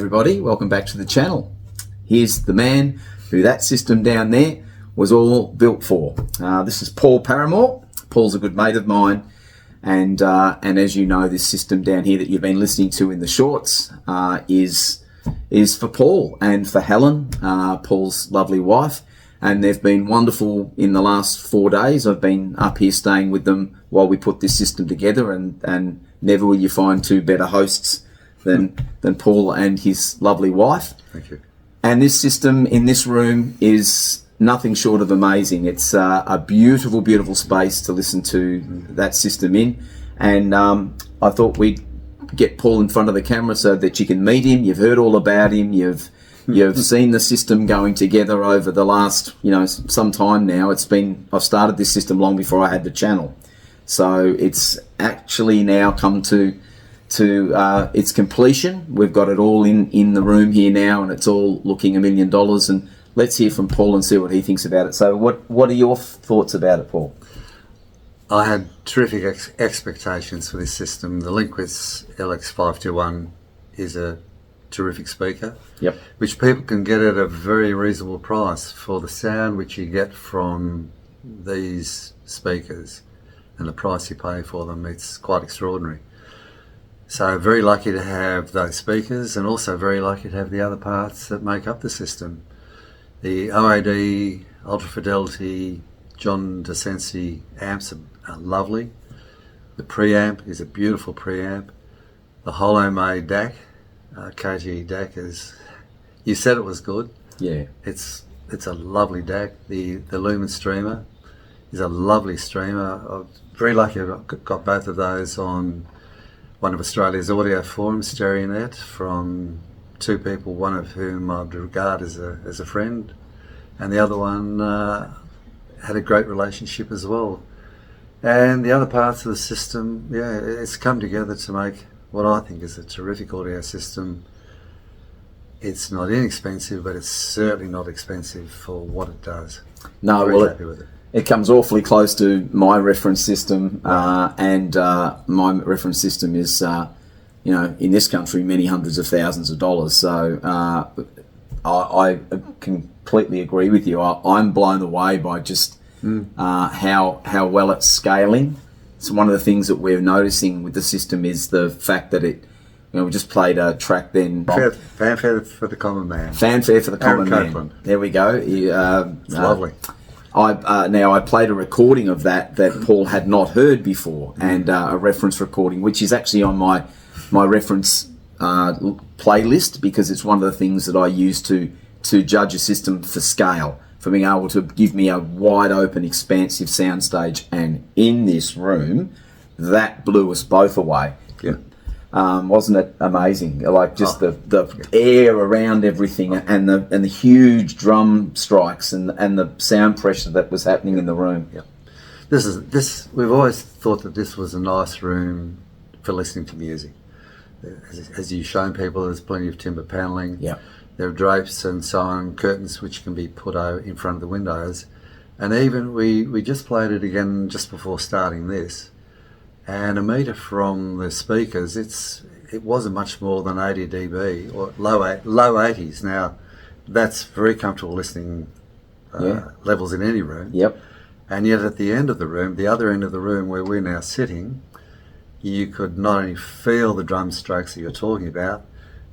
everybody, welcome back to the channel. Here's the man who that system down there was all built for. This is Paul Paramore. Paul's a good mate of mine, and as you know, this system down here that you've been listening to in the shorts is for Paul and for Helen, Paul's lovely wife, and they've been wonderful in the last 4 days. I've been up here staying with them while we put this system together, and never will you find two better hosts than Paul and his lovely wife. Thank you. And this system in this room is nothing short of amazing. It's a beautiful, beautiful space to listen to that system in. And I thought we'd get Paul in front of the camera so that you can meet him. You've heard all about him. You've seen the system going together over the last, some time now. I've started this system long before I had the channel. So it's actually now come to its completion. We've got it all in the room here now, and it's all looking $1 million. And let's hear from Paul and see what he thinks about it. So what are your thoughts about it, Paul? I had terrific expectations for this system. The Linkwitz LX521 is a terrific speaker, which people can get at a very reasonable price for the sound which you get from these speakers and the price you pay for them. It's quite extraordinary. So very lucky to have those speakers, and also very lucky to have the other parts that make up the system. The OAD, Ultra Fidelity, John DeSensi amps are lovely. The preamp is a beautiful preamp. The holo-made DAC, KG DAC, you said it was good. Yeah. It's a lovely DAC. The Lumen Streamer is a lovely streamer. I'm very lucky I got both of those on one of Australia's audio forums, StereoNet, from two people, one of whom I'd regard as a friend, and the other one had a great relationship as well. And the other parts of the system, it's come together to make what I think is a terrific audio system. It's not inexpensive, but it's certainly not expensive for what it does. No, Very happy with it. It comes awfully close to my reference system, and my reference system is, in this country, many hundreds of thousands of dollars. So I completely agree with you. I'm blown away by just how well it's scaling. So one of the things that we're noticing with the system is the fact that it, we just played a track then. Fanfare for the common man. Fanfare for the common man. Copeland. There we go. It's lovely. I played a recording of that Paul had not heard before, and a reference recording, which is actually on my reference playlist, because it's one of the things that I use to judge a system for scale, for being able to give me a wide open, expansive soundstage. And in this room, that blew us both away. Yeah. Wasn't it amazing? Like just the air around everything, and the huge drum strikes and the sound pressure that was happening in the room. Yeah. We've always thought that this was a nice room for listening to music. As you've shown people, there's plenty of timber paneling. Yeah. There are drapes and so on, curtains which can be put in front of the windows. And even we just played it again just before starting this. And a metre from the speakers, it wasn't much more than 80 dB, or low 80s. Now, that's very comfortable listening levels in any room. Yep. And yet at the end of the room, the other end of the room where we're now sitting, you could not only feel the drum strokes that you're talking about,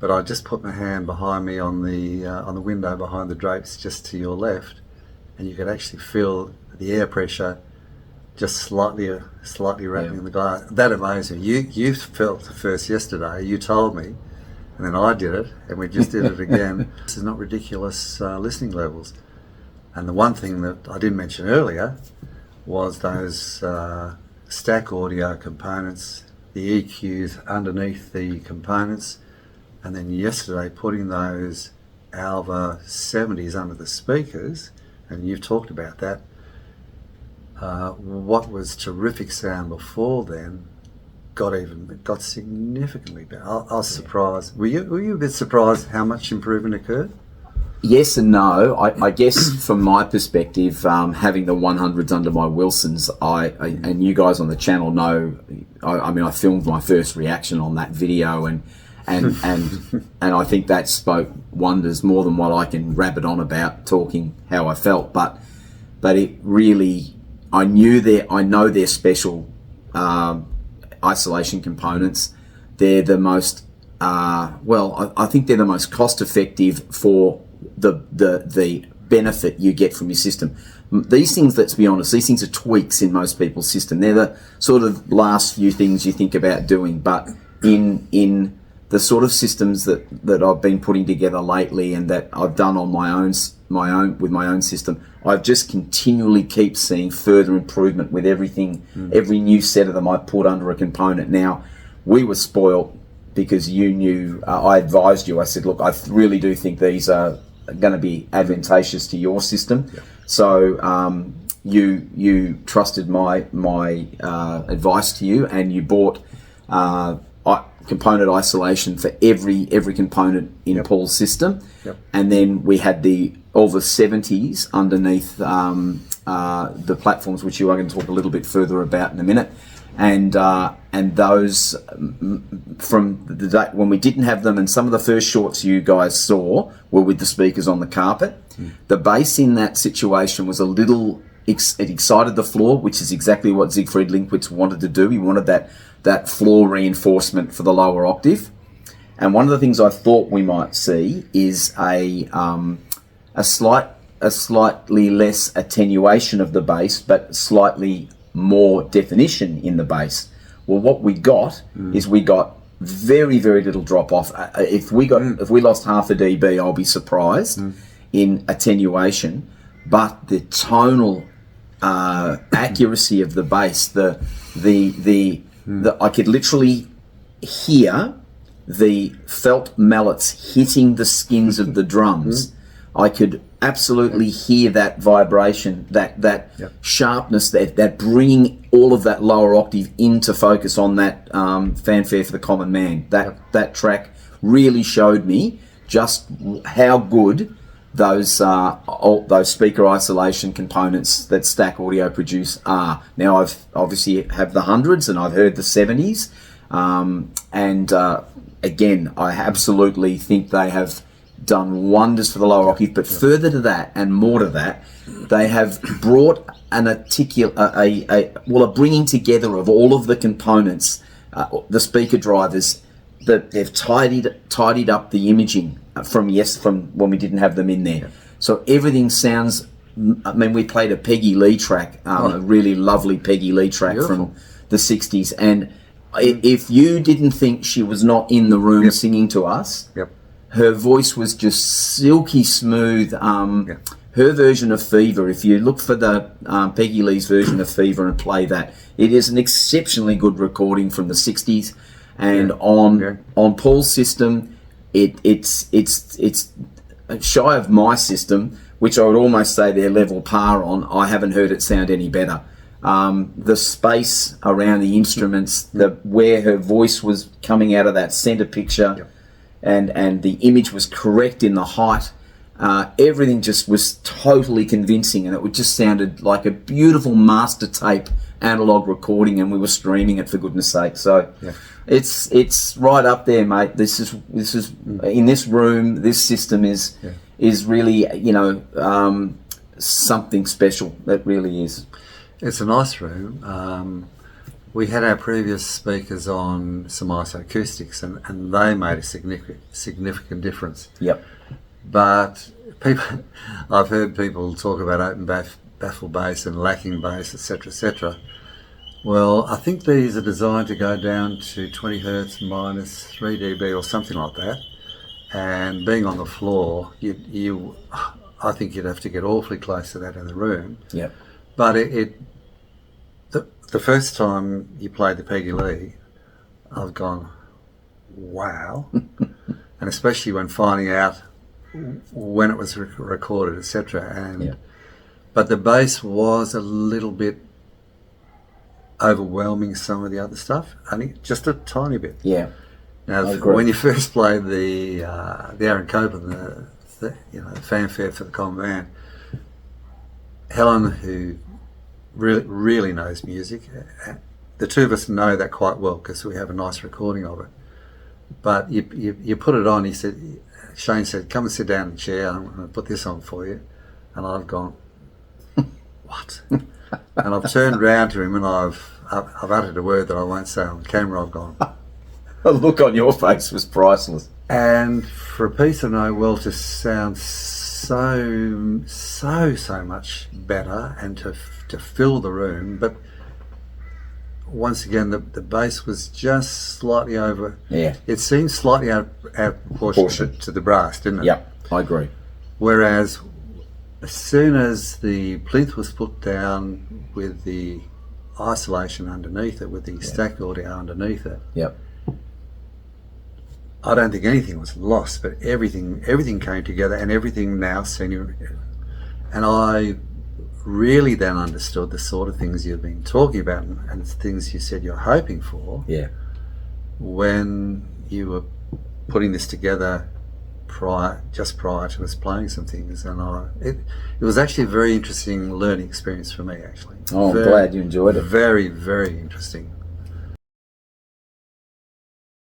but I just put my hand behind me on the window behind the drapes just to your left, and you could actually feel the air pressure just slightly rattling the glass. That amazing. You felt it first yesterday. You told me, and then I did it, and we just did it again. This is not ridiculous listening levels. And the one thing that I didn't mention earlier was those stack audio components, the EQs underneath the components, and then yesterday putting those Alva 70s under the speakers, and you've talked about that. What was terrific sound before then got significantly better. I was surprised. Were you a bit surprised how much improvement occurred? Yes and no. I guess from my perspective, having the 100s under my Wilsons, and you guys on the channel know, I filmed my first reaction on that video, and I think that spoke wonders more than what I can rabbit on about talking how I felt. But it really, I know they're special isolation components. They're the most I think they're the most cost effective for the benefit you get from your system. These things, let's be honest, these things are tweaks in most people's system. They're the sort of last few things you think about doing, but in the sort of systems that I've been putting together lately and that I've done on my own system, I've just continually keep seeing further improvement with everything. Every new set of them I put under a component. Now, we were spoilt because you knew, I advised you, I said, look, I really do think these are going to be advantageous to your system. Yeah. So you trusted my advice to you, and you bought component isolation for every component in Paul's system. Yep. And And then we had all the 70s underneath the platforms, which you are going to talk a little bit further about in a minute. And those from the day when we didn't have them, and some of the first shorts you guys saw were with the speakers on the carpet. The bass in that situation was a little, it excited the floor, which is exactly what Siegfried Linkwitz wanted to do. He wanted that floor reinforcement for the lower octave. And one of the things I thought we might see is a slightly less attenuation of the bass, but slightly more definition in the bass. Well, what we got is we got very, very little drop off. If we lost half a dB, I'll be surprised in attenuation. But the tonal accuracy of the bass, I could literally hear the felt mallets hitting the skins of the drums. I could absolutely hear that vibration, that sharpness, that bringing all of that lower octave into focus on that Fanfare for the Common Man. That track really showed me just how good those speaker isolation components that Stack Audio produce are. Now, I've obviously have the hundreds and I've heard the 70s, again, I absolutely think they have done wonders for the lower octave. But further to that, and more to that, they have brought a bringing together of all of the components, the speaker drivers, that they've tidied up the imaging from when we didn't have them in there. So everything sounds. I mean, we played a Peggy Lee track, a really lovely Peggy Lee track from the 60s, and if you didn't think she was not in the room singing to us, her voice was just silky smooth. Her version of Fever, if you look for the Peggy Lee's version of Fever and play that, it is an exceptionally good recording from the 60s. And on Paul's system, it's shy of my system, which I would almost say they're level par on. I haven't heard it sound any better. The space around the instruments, where her voice was coming out of that center picture, and the image was correct in the height. Everything just was totally convincing, and it just sounded like a beautiful master tape analog recording, and we were streaming it, for goodness sake. So it's right up there, mate. This is in this room. This system is really something special. It really is. It's a nice room. We had our previous speakers on some isoacoustics, and they made a significant difference. Yep. But I've heard people talk about open baffle bass and lacking bass, etc., etc. Well, I think these are designed to go down to 20 hertz minus 3 dB or something like that. And being on the floor, I think you'd have to get awfully close to that in the room. Yep. But the first time you played the Peggy Lee, I've gone, wow. And especially when finding out when it was recorded, etc. But the bass was a little bit overwhelming some of the other stuff. I think just a tiny bit. Yeah. Now, when you first played the Aaron Copeland, the Fanfare for the Common Man, Helen, who really knows music, the two of us know that quite well because we have a nice recording of it. But you put it on. He said, Shane said, come and sit down in the chair. I'm going to put this on for you. And I've gone, what? And I've turned round to him and I've uttered a word that I won't say on camera. I've gone. The look on your face was priceless. And for a piece of no well to sound so much better and to fill the room, but once again the bass was just slightly over. Yeah. It seemed slightly out of proportion to the brass, didn't it? Yep, I agree. Whereas as soon as the plinth was put down with the isolation underneath it, with the stack audio underneath it, Yep. I don't think anything was lost, but everything came together, and everything now seemed. And I really then understood the sort of things you've been talking about and things you said you're hoping for. Yeah. When you were putting this together just prior to us playing some things, and it was actually a very interesting learning experience for me, actually. Oh, I'm glad you enjoyed it. Very, very interesting.